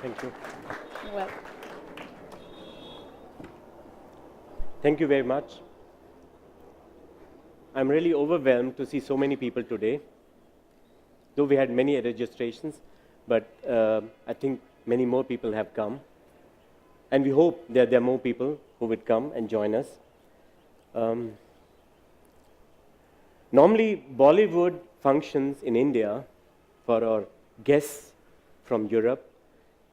Thank you. Well, Thank you very much. I'm really overwhelmed to see so many people today. Though we had many registrations, but I think many more people have come. And we hope that there are more people who would come and join us. Normally, Bollywood functions in India for our guests from Europe,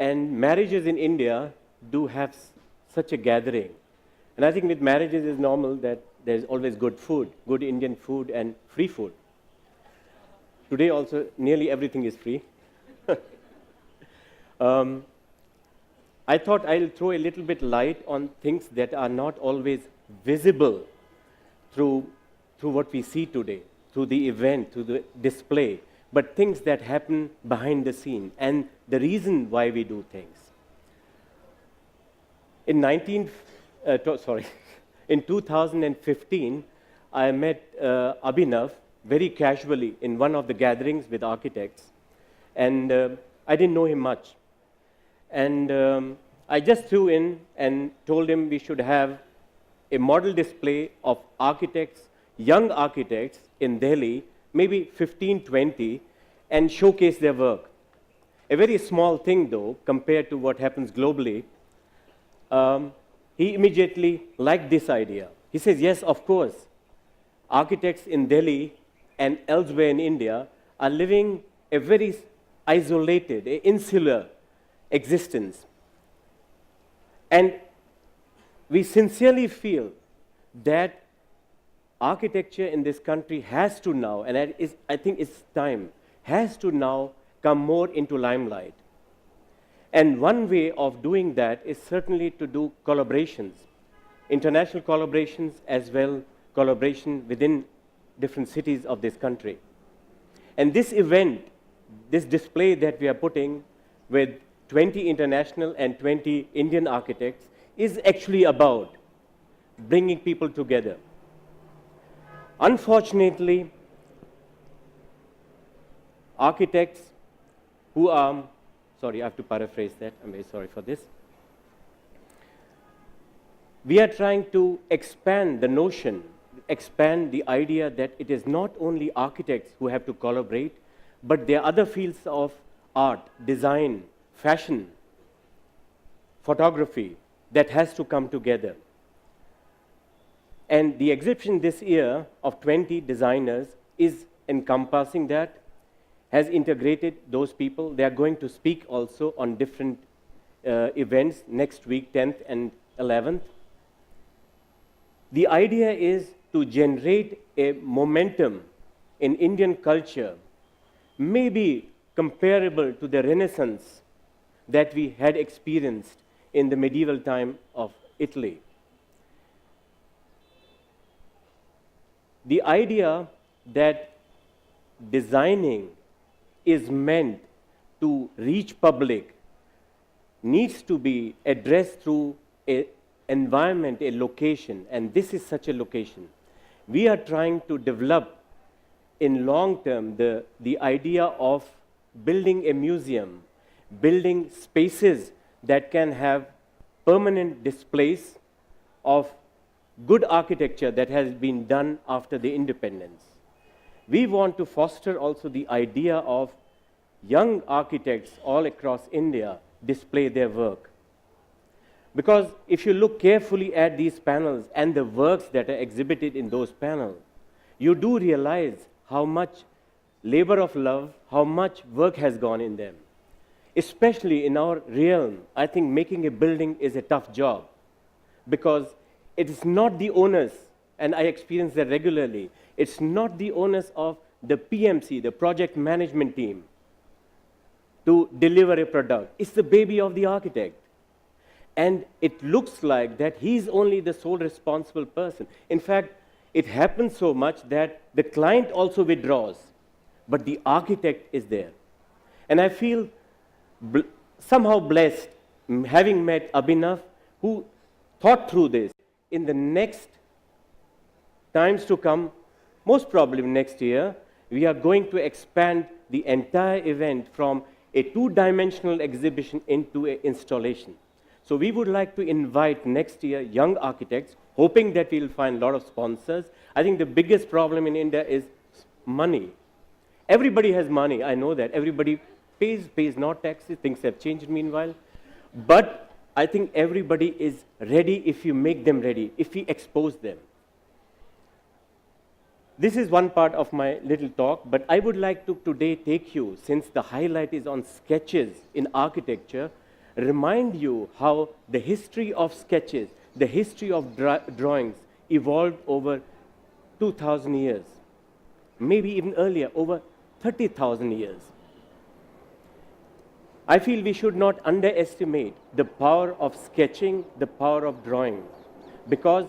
and marriages in India do have such a gathering. And I think with marriages it's normal that there's always good food, good Indian food and free food. Today also nearly everything is free. I thought I'll throw a little bit light on things that are not always visible through what we see today, through the event, through the display, but things that happen behind the scene and the reason why we do things. In 2015, I met Abhinav very casually in one of the gatherings with architects, and I didn't know him much. And I just threw in and told him we should have a model display of architects, young architects in Delhi, maybe 15, 20, and showcase their work. A very small thing, though, compared to what happens globally. He immediately liked this idea. He says, yes, of course, architects in Delhi and elsewhere in India are living a very isolated, insular existence. And we sincerely feel that architecture in this country has to now, and I think it's time, has to now come more into limelight. And one way of doing that is certainly to do collaborations, international collaborations as well, collaboration within different cities of this country. And this event, this display that we are putting with 20 international and 20 Indian architects is actually about bringing people together. Unfortunately, architects who are, sorry, I have to paraphrase that, I'm very sorry for this. We are trying to expand the notion, expand the idea that it is not only architects who have to collaborate, but there are other fields of art, design, fashion, photography that has to come together. And the exhibition this year of 20 designers is encompassing that, has integrated those people. They are going to speak also on different events next week, 10th and 11th. The idea is to generate a momentum in Indian culture, maybe comparable to the Renaissance that we had experienced in the medieval time of Italy. The idea that designing is meant to reach public needs to be addressed through an environment, a location, and this is such a location. We are trying to develop in long term the idea of building a museum, building spaces that can have permanent displays of good architecture that has been done after the independence. We want to foster also the idea of young architects all across India display their work. Because if you look carefully at these panels and the works that are exhibited in those panels, you do realize how much labor of love, how much work has gone in them. Especially in our realm, I think making a building is a tough job because it is not the onus, and I experience that regularly, it's not the onus of the PMC, the project management team, to deliver a product. It's the baby of the architect. And it looks like that he's only the sole responsible person. In fact, it happens so much that the client also withdraws, but the architect is there. And I feel somehow blessed having met Abhinav, who thought through this. In the next times to come, most probably next year, we are going to expand the entire event from a two-dimensional exhibition into an installation. So we would like to invite next year young architects, hoping that we'll find a lot of sponsors. I think the biggest problem in India is money. Everybody has money, I know that. Everybody pays not taxes, things have changed meanwhile. But I think everybody is ready if you make them ready, if we expose them. This is one part of my little talk, but I would like to today take you, since the highlight is on sketches in architecture, remind you how the history of sketches, the history of drawings evolved over 2,000 years, maybe even earlier, over 30,000 years. I feel we should not underestimate the power of sketching, the power of drawing, because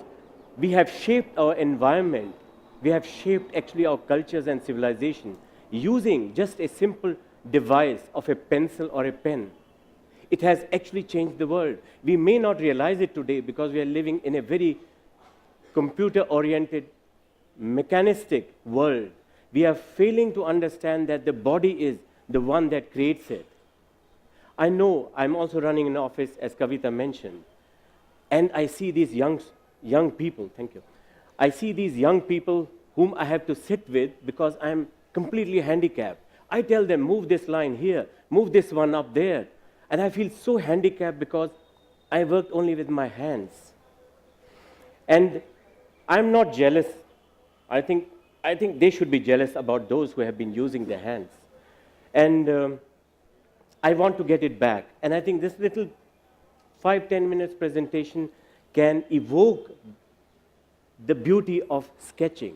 we have shaped our environment, we have shaped actually our cultures and civilization using just a simple device of a pencil or a pen. It has actually changed the world. We may not realize it today because we are living in a very computer-oriented, mechanistic world. We are failing to understand that the body is the one that creates it. I know I'm also running an office, as Kavita mentioned, and I see these young people, thank you. I see these young people whom I have to sit with because I'm completely handicapped. I tell them, move this line here, move this one up there. And I feel so handicapped because I worked only with my hands. And I'm not jealous. I think they should be jealous about those who have been using their hands. And I want to get it back. And I think this little 5-10 minutes presentation can evoke the beauty of sketching.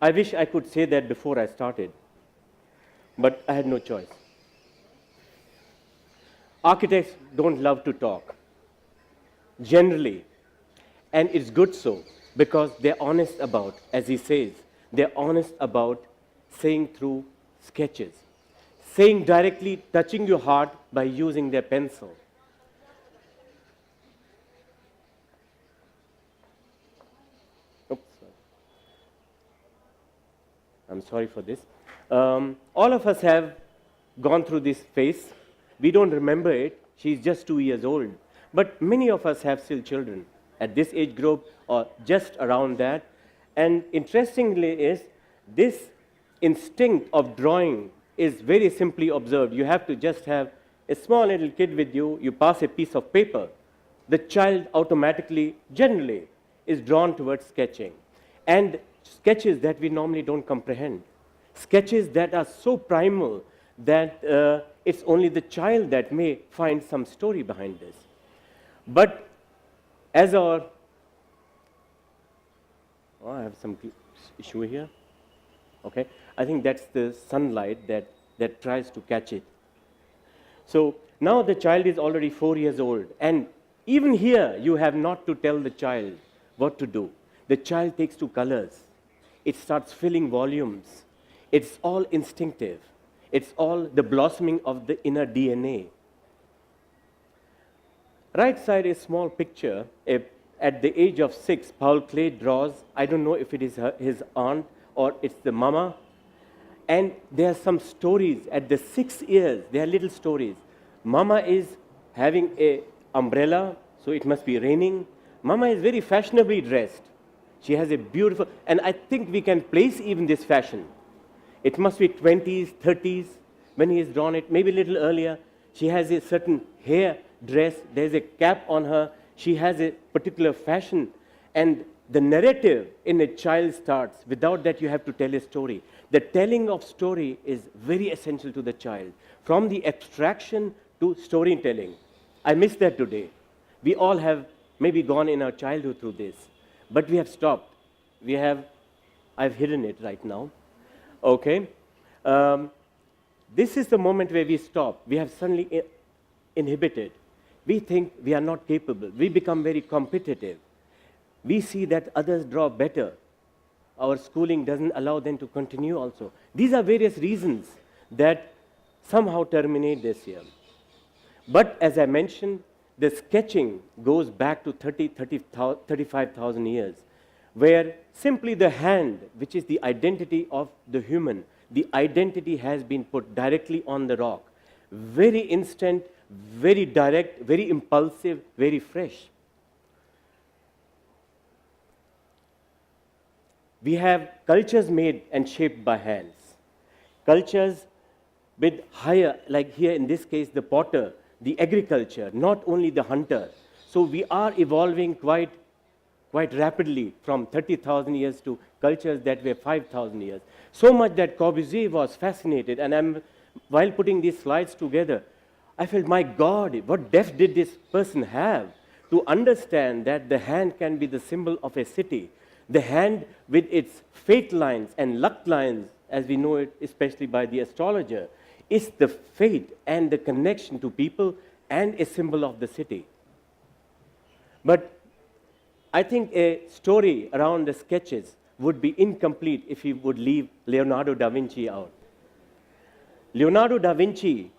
I wish I could say that before I started, but I had no choice. Architects don't love to talk, generally, and it's good so, because they're honest about, as he says, they're honest about saying through sketches, saying directly, touching your heart by using their pencil. Oops, sorry. I'm sorry for this. All of us have gone through this phase. We don't remember it. She's just 2 years old. But many of us have still children at this age group or just around that. And interestingly is, this instinct of drawing is very simply observed. You have to just have a small little kid with you, you pass a piece of paper. The child automatically, generally, is drawn towards sketching. And sketches that we normally don't comprehend. Sketches that are so primal that it's only the child that may find some story behind this. But as our, I have some issue here. Okay, I think that's the sunlight that tries to catch it. So now the child is already 4 years old, and even here you have not to tell the child what to do. The child takes to colors. It starts filling volumes. It's all instinctive. It's all the blossoming of the inner DNA. Right side is a small picture. At the age of 6, Paul Klee draws, I don't know if it is his aunt or it's the mama. And there are some stories. At the 6 years, there are little stories. Mama is having an umbrella, so it must be raining. Mama is very fashionably dressed. She has a beautiful, and I think we can place even this fashion. It must be 20s, 30s when he has drawn it, maybe a little earlier. She has a certain hair dress, there's a cap on her, she has a particular fashion, and the narrative in a child starts. Without that, you have to tell a story. The telling of story is very essential to the child, from the abstraction to storytelling. I miss that today. We all have maybe gone in our childhood through this, but we have stopped. I've hidden it right now. Okay. This is the moment where we stop. We have suddenly inhibited. We think we are not capable. We become very competitive. We see that others draw better. Our schooling doesn't allow them to continue also. These are various reasons that somehow terminate this year. But as I mentioned, the sketching goes back to 35,000 years, where simply the hand, which is the identity of the human, the identity has been put directly on the rock. Very instant, very direct, very impulsive, very fresh. We have cultures made and shaped by hands. Cultures with higher, like here in this case, the potter, the agriculture, not only the hunter. So we are evolving quite rapidly from 30,000 years to cultures that were 5,000 years. So much that Corbusier was fascinated, and while putting these slides together, I felt, my God, what depth did this person have to understand that the hand can be the symbol of a city. The hand with its fate lines and luck lines, as we know it, especially by the astrologer, is the fate and the connection to people and a symbol of the city. But I think a story around the sketches would be incomplete if we would leave Leonardo da Vinci out. Leonardo da Vinci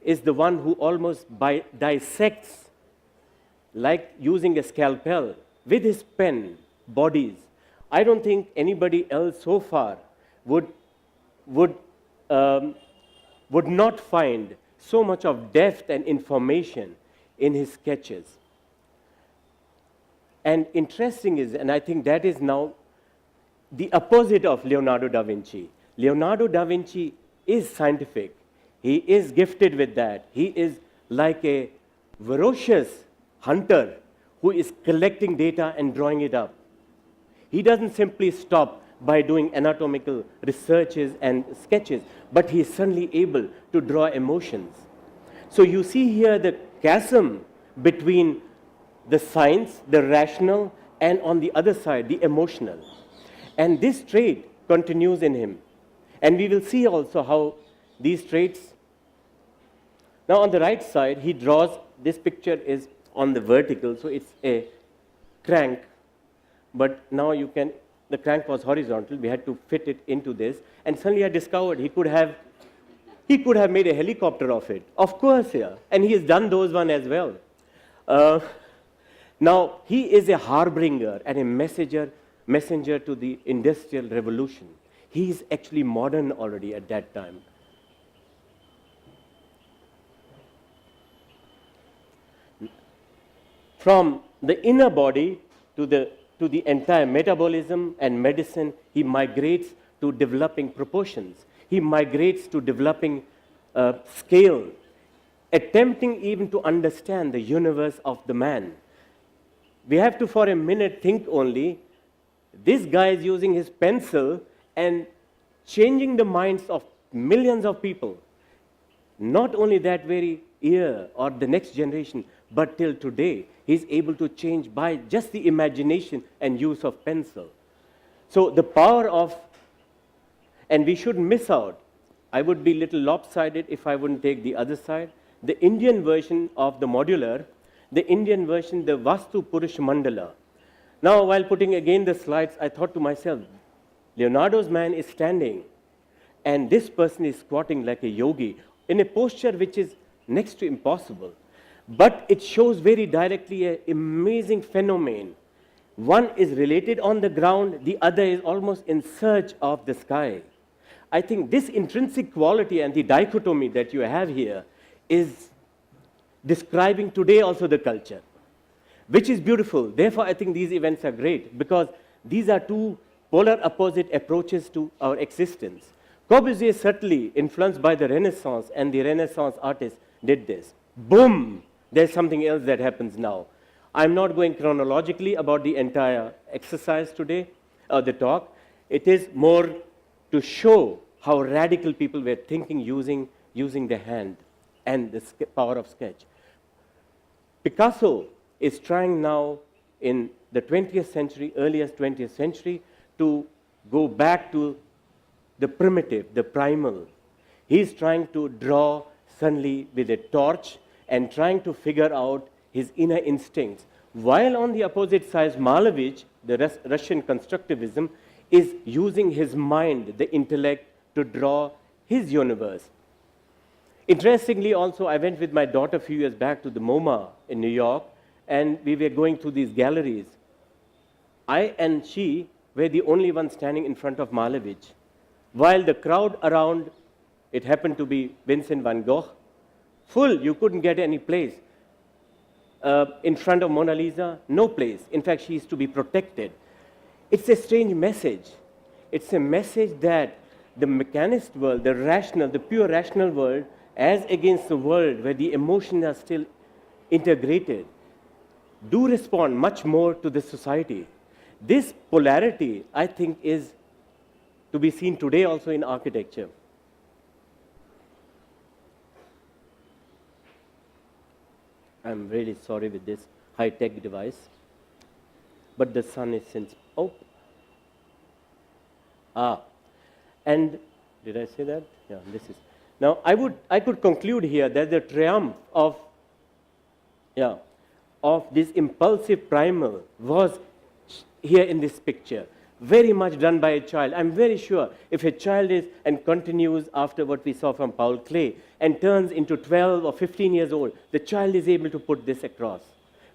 is the one who almost dissects, like using a scalpel, with his pen, bodies. I don't think anybody else so far would not find so much of depth and information in his sketches. And interesting is, and I think that is now the opposite of Leonardo da Vinci. Leonardo da Vinci is scientific. He is gifted with that. He is like a ferocious hunter who is collecting data and drawing it up. He doesn't simply stop by doing anatomical researches and sketches, but he is suddenly able to draw emotions. So you see here the chasm between the science, the rational, and on the other side, the emotional. And this trait continues in him. And we will see also how these traits. Now on the right side, he draws, this picture is on the vertical, so it's a crank. But now you can, the crank was horizontal, we had to fit it into this. And suddenly I discovered he could have made a helicopter of it. Of course, yeah. And he has done those one as well. Now, he is a harbinger and a messenger to the Industrial Revolution. He is actually modern already at that time. From the inner body to the entire metabolism and medicine, he migrates to developing proportions. He migrates to developing scale, attempting even to understand the universe of the man. We have to, for a minute, think only, this guy is using his pencil and changing the minds of millions of people. Not only that very year or the next generation, but till today, he's able to change by just the imagination and use of pencil. So the power of, and we shouldn't miss out, I would be a little lopsided if I wouldn't take the other side, the Indian version of the modular, the Indian version, the Vastu Purush Mandala. Now, while putting again the slides, I thought to myself, Leonardo's man is standing, and this person is squatting like a yogi in a posture which is next to impossible. But it shows very directly an amazing phenomenon. One is related on the ground, the other is almost in search of the sky. I think this intrinsic quality and the dichotomy that you have here is describing today also the culture, which is beautiful. Therefore, I think these events are great because these are two polar opposite approaches to our existence. Corbusier, certainly influenced by the Renaissance, and the Renaissance artists did this. Boom! There's something else that happens now. I'm not going chronologically about the entire exercise today, or the talk. It is more to show how radical people were thinking using the hand and the power of sketch. Picasso is trying now in the 20th century, earliest 20th century, to go back to the primitive, the primal. He's trying to draw suddenly with a torch and trying to figure out his inner instincts. While on the opposite side, Malevich, the Russian constructivism, is using his mind, the intellect, to draw his universe. Interestingly also, I went with my daughter a few years back to the MoMA in New York, and we were going through these galleries. I and she were the only ones standing in front of Malevich, while the crowd around, it happened to be Vincent van Gogh, full, you couldn't get any place. In front of Mona Lisa, no place. In fact, she is to be protected. It's a strange message. It's a message that the mechanist world, the rational, the pure rational world, as against the world where the emotions are still integrated, do respond much more to the society. This polarity, I think, is to be seen today also in architecture. I'm really sorry with this high-tech device, but the sun is since, and did I say that? Yeah, this is. Now, I could conclude here that the triumph of this impulsive primal was here in this picture, very much done by a child. I'm very sure if a child is and continues after what we saw from Paul Klee and turns into 12 or 15 years old, the child is able to put this across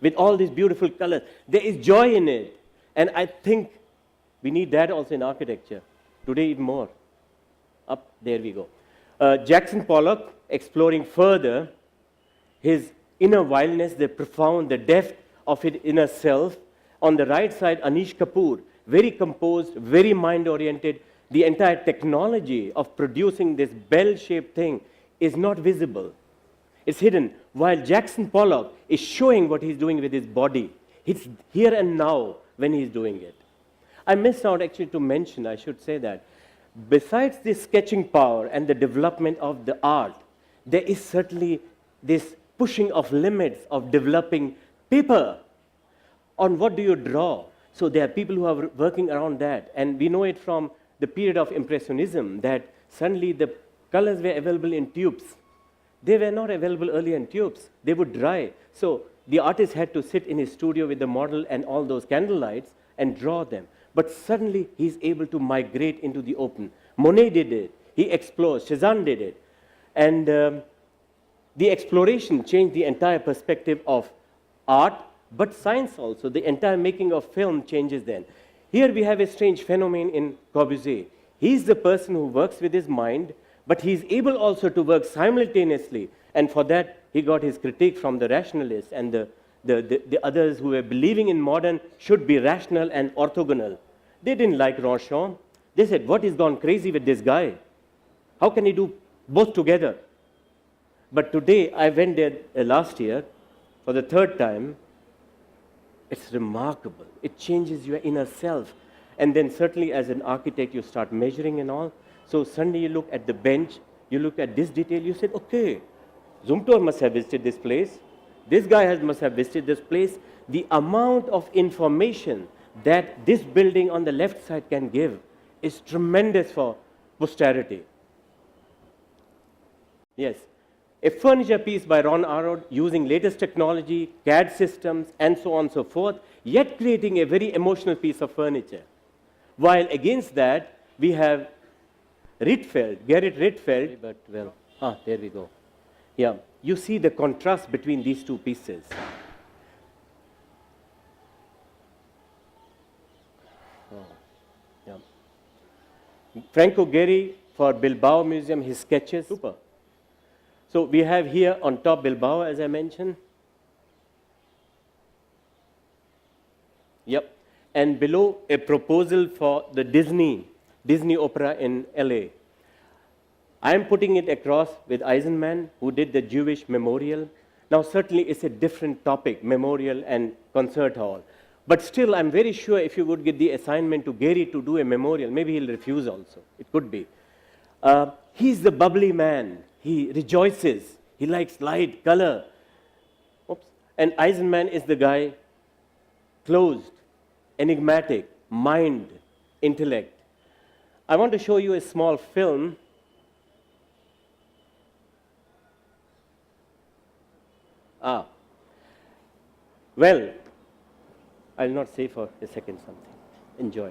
with all these beautiful colors. There is joy in it, and I think we need that also in architecture today even more. Up there we go. Jackson Pollock exploring further his inner wildness, the profound, the depth of his inner self. On the right side, Anish Kapoor, very composed, very mind-oriented. The entire technology of producing this bell-shaped thing is not visible. It's hidden. While Jackson Pollock is showing what he's doing with his body. It's here and now when he's doing it. I missed out actually to mention, I should say that, besides this sketching power and the development of the art, there is certainly this pushing of limits of developing paper. On what do you draw? So there are people who are working around that. And we know it from the period of Impressionism that suddenly the colors were available in tubes. They were not available earlier in tubes. They would dry. So the artist had to sit in his studio with the model and all those candle lights and draw them. But suddenly he's able to migrate into the open. Monet did it. He explored. Cézanne did it. And the exploration changed the entire perspective of art, but science also. The entire making of film changes then. Here we have a strange phenomenon in Corbusier. He's the person who works with his mind, but he's able also to work simultaneously. And for that, he got his critique from the rationalists and the others who were believing in modern should be rational and orthogonal. They didn't like Ronchamp. They said, what is gone crazy with this guy? How can he do both together? But today, I went there last year for the third time. It's remarkable. It changes your inner self. And then certainly as an architect, you start measuring and all. So suddenly you look at the bench, you look at this detail, you said, okay, Zumthor must have visited this place. This guy must have visited this place. The amount of information that this building on the left side can give is tremendous for posterity. Yes. A furniture piece by Ron Arad using latest technology, CAD systems, and so on and so forth, yet creating a very emotional piece of furniture. While against that, we have Gerrit Rietveld, but well, there we go. Yeah, you see the contrast between these two pieces. Yeah. Franco Gehry for Bilbao Museum, his sketches, super. So we have here on top Bilbao, as I mentioned. Yep. And below a proposal for the Disney Opera in LA. I am putting it across with Eisenman, who did the Jewish memorial. Now certainly it's a different topic, memorial and concert hall. But still, I'm very sure if you would give the assignment to Gehry to do a memorial, maybe he'll refuse also. It could be. He's the bubbly man. He rejoices. He likes light, color. Oops. And Eisenman is the guy closed, enigmatic, mind, intellect. I want to show you a small film. Well, I'll not say for a second something. Enjoy.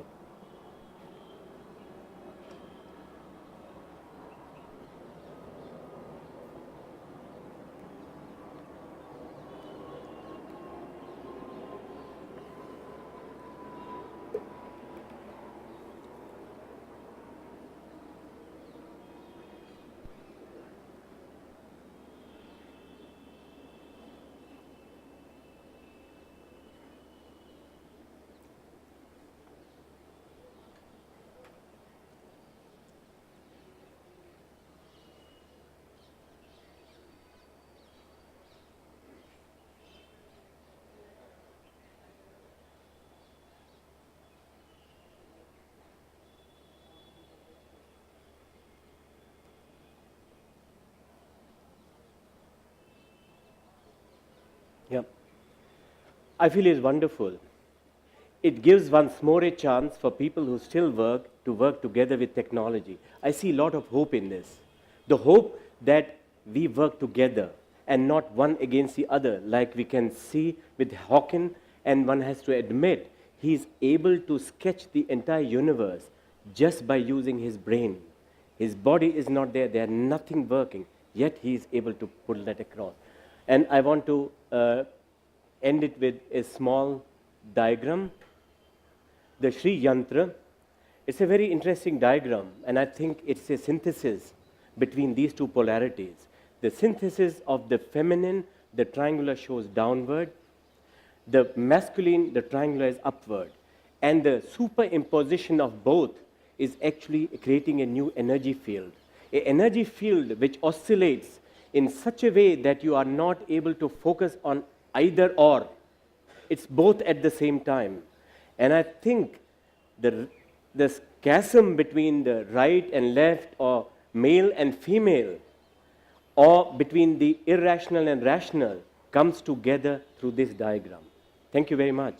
Yeah. I feel it's wonderful. It gives once more a chance for people who still work to work together with technology. I see a lot of hope in this. The hope that we work together and not one against the other, like we can see with Hawking, and one has to admit he's able to sketch the entire universe just by using his brain. His body is not there, there's nothing working, yet he is able to pull that across. And I want to end it with a small diagram. The Sri Yantra, it's a very interesting diagram, and I think it's a synthesis between these two polarities. The synthesis of the feminine, the triangular shows downward, the masculine, the triangular is upward, and the superimposition of both is actually creating a new energy field. An energy field which oscillates in such a way that you are not able to focus on either or. It's both at the same time. And I think the chasm between the right and left, or male and female, or between the irrational and rational, comes together through this diagram. Thank you very much.